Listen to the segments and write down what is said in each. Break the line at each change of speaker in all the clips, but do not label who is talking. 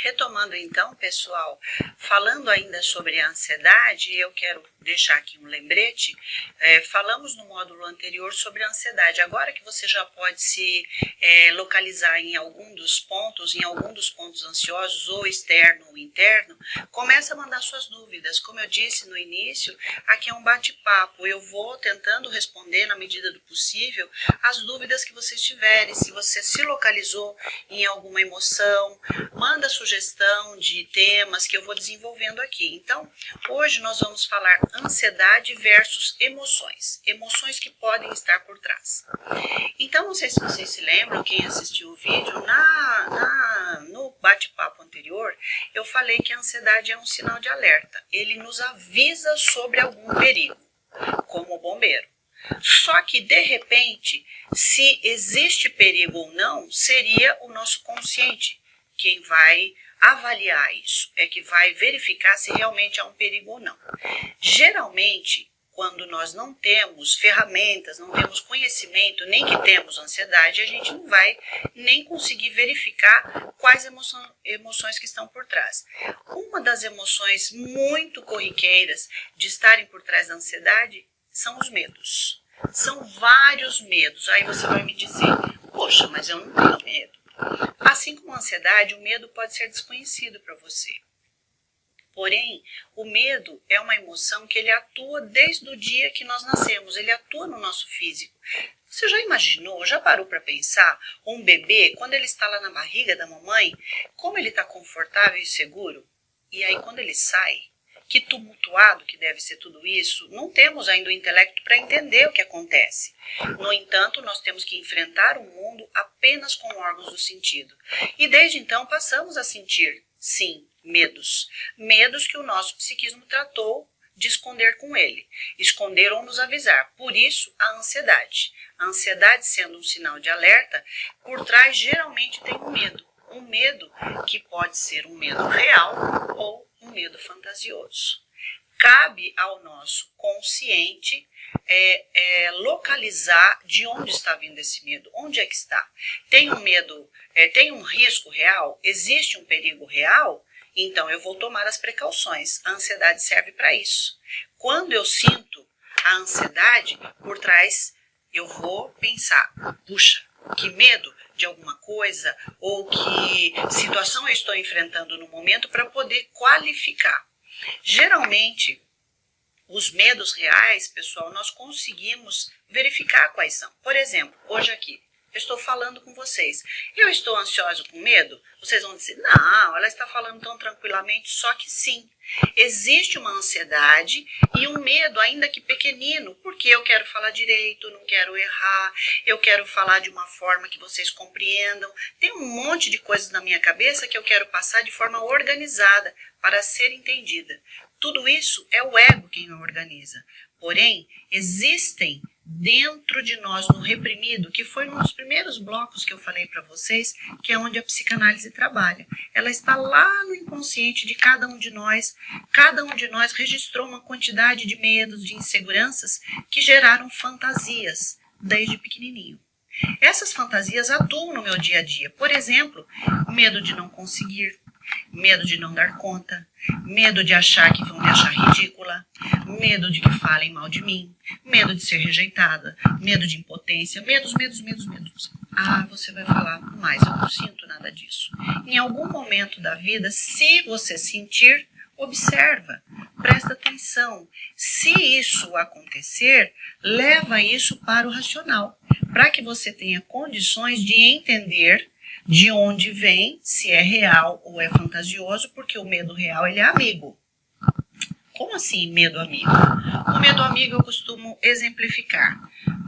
Retomando então, pessoal, falando ainda sobre a ansiedade, eu quero deixar aqui um lembrete. Falamos no módulo anterior sobre a ansiedade. Agora que você já pode se localizar em algum dos pontos ansiosos, ou externo ou interno, começa a mandar suas dúvidas. Como eu disse no início, aqui é um bate-papo. Eu vou tentando responder na medida do possível as dúvidas que vocês tiverem. Se você se localizou em alguma emoção, manda sugestão de temas que eu vou desenvolvendo aqui. Então, hoje nós vamos falar ansiedade versus emoções. Emoções que podem estar por trás. Então, não sei se vocês se lembram, quem assistiu o vídeo, no bate-papo anterior, eu falei que a ansiedade é um sinal de alerta. Ele nos avisa sobre algum perigo, como o bombeiro. Só que, de repente, se existe perigo ou não, seria o nosso consciente quem vai avaliar isso, que vai verificar se realmente há um perigo ou não. Geralmente, quando nós não temos ferramentas, não temos conhecimento, nem que temos ansiedade, a gente não vai nem conseguir verificar quais emoções que estão por trás. Uma das emoções muito corriqueiras de estarem por trás da ansiedade são os medos. São vários medos. Aí você vai me dizer, poxa, mas eu não tenho medo. Assim como a ansiedade, o medo pode ser desconhecido para você. Porém, o medo é uma emoção que ele atua desde o dia que nós nascemos, ele atua no nosso físico. Você já imaginou, já parou para pensar, um bebê, quando ele está lá na barriga da mamãe, como ele está confortável e seguro? E aí quando ele sai, que tumultuado que deve ser tudo isso, não temos ainda o intelecto para entender o que acontece. No entanto, nós temos que enfrentar o mundo apenas com órgãos do sentido. E desde então passamos a sentir, sim, medos. Medos que o nosso psiquismo tratou de esconder com ele. Esconder ou nos avisar. Por isso, a ansiedade. A ansiedade sendo um sinal de alerta, por trás geralmente tem um medo. Um medo que pode ser um medo real ou um medo fantasioso. Cabe ao nosso consciente localizar de onde está vindo esse medo, onde é que está. Tem um medo, tem um risco real, existe um perigo real, então eu vou tomar as precauções. A ansiedade serve para isso. Quando eu sinto a ansiedade, por trás eu vou pensar, puxa, que medo de alguma coisa ou que situação eu estou enfrentando no momento para poder qualificar. Geralmente, os medos reais, pessoal, nós conseguimos verificar quais são. Por exemplo, hoje aqui, eu estou falando com vocês. Eu estou ansiosa com medo? Vocês vão dizer, não, ela está falando tão tranquilamente, só que sim. Existe uma ansiedade e um medo, ainda que pequenino, porque eu quero falar direito, não quero errar, eu quero falar de uma forma que vocês compreendam. Tem um monte de coisas na minha cabeça que eu quero passar de forma organizada para ser entendida. Tudo isso é o ego quem organiza. Porém, existem dentro de nós, no reprimido, que foi um dos primeiros blocos que eu falei para vocês, que é onde a psicanálise trabalha. Ela está lá no inconsciente de cada um de nós. Cada um de nós registrou uma quantidade de medos, de inseguranças que geraram fantasias desde pequenininho. Essas fantasias atuam no meu dia a dia. Por exemplo, medo de não conseguir, medo de não dar conta, medo de achar que vão me achar ridícula, medo de que falem mal de mim, medo de ser rejeitada, medo de impotência, medos. Ah, você vai falar, mas eu não sinto nada disso. Em algum momento da vida, se você sentir, observa, presta atenção. Se isso acontecer, leva isso para o racional, para que você tenha condições de entender de onde vem, se é real ou é fantasioso, porque o medo real ele é amigo. Como assim medo amigo? O medo amigo eu costumo exemplificar.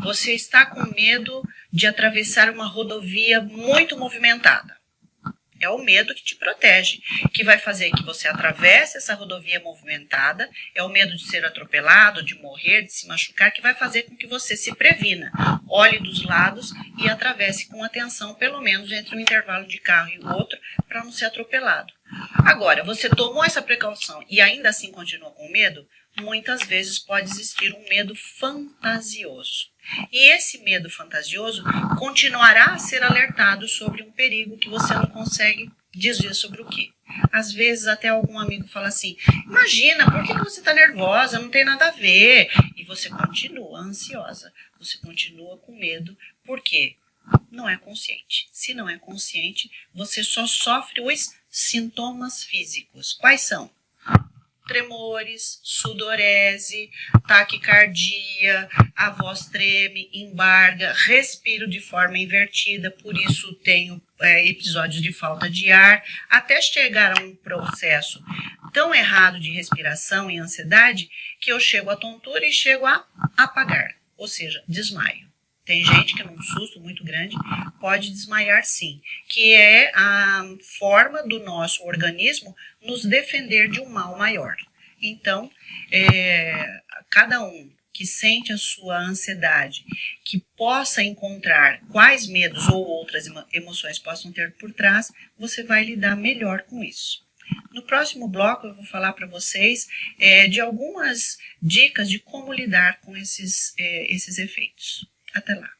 Você está com medo de atravessar uma rodovia muito movimentada. É o medo que te protege, que vai fazer que você atravesse essa rodovia movimentada. É o medo de ser atropelado, de morrer, de se machucar, que vai fazer com que você se previna. Olhe dos lados e atravesse com atenção, pelo menos entre um intervalo de carro e o outro, para não ser atropelado. Agora, você tomou essa precaução e ainda assim continua com medo? Muitas vezes pode existir um medo fantasioso. E esse medo fantasioso continuará a ser alertado sobre um perigo que você não consegue dizer sobre o quê. Às vezes até algum amigo fala assim, imagina, por que você está nervosa? Não tem nada a ver. E você continua ansiosa, você continua com medo. Por quê? Não é consciente. Se não é consciente, você só sofre os sintomas físicos. Quais são? Tremores, sudorese, taquicardia, a voz treme, embarga, respiro de forma invertida, por isso tenho episódios de falta de ar, até chegar a um processo tão errado de respiração e ansiedade que eu chego à tontura e chego a apagar, ou seja, desmaio. Tem gente que num susto muito grande pode desmaiar sim, que é a forma do nosso organismo nos defender de um mal maior. Então, cada um que sente a sua ansiedade, que possa encontrar quais medos ou outras emoções possam ter por trás, você vai lidar melhor com isso. No próximo bloco eu vou falar para vocês de algumas dicas de como lidar com esses efeitos. Até lá.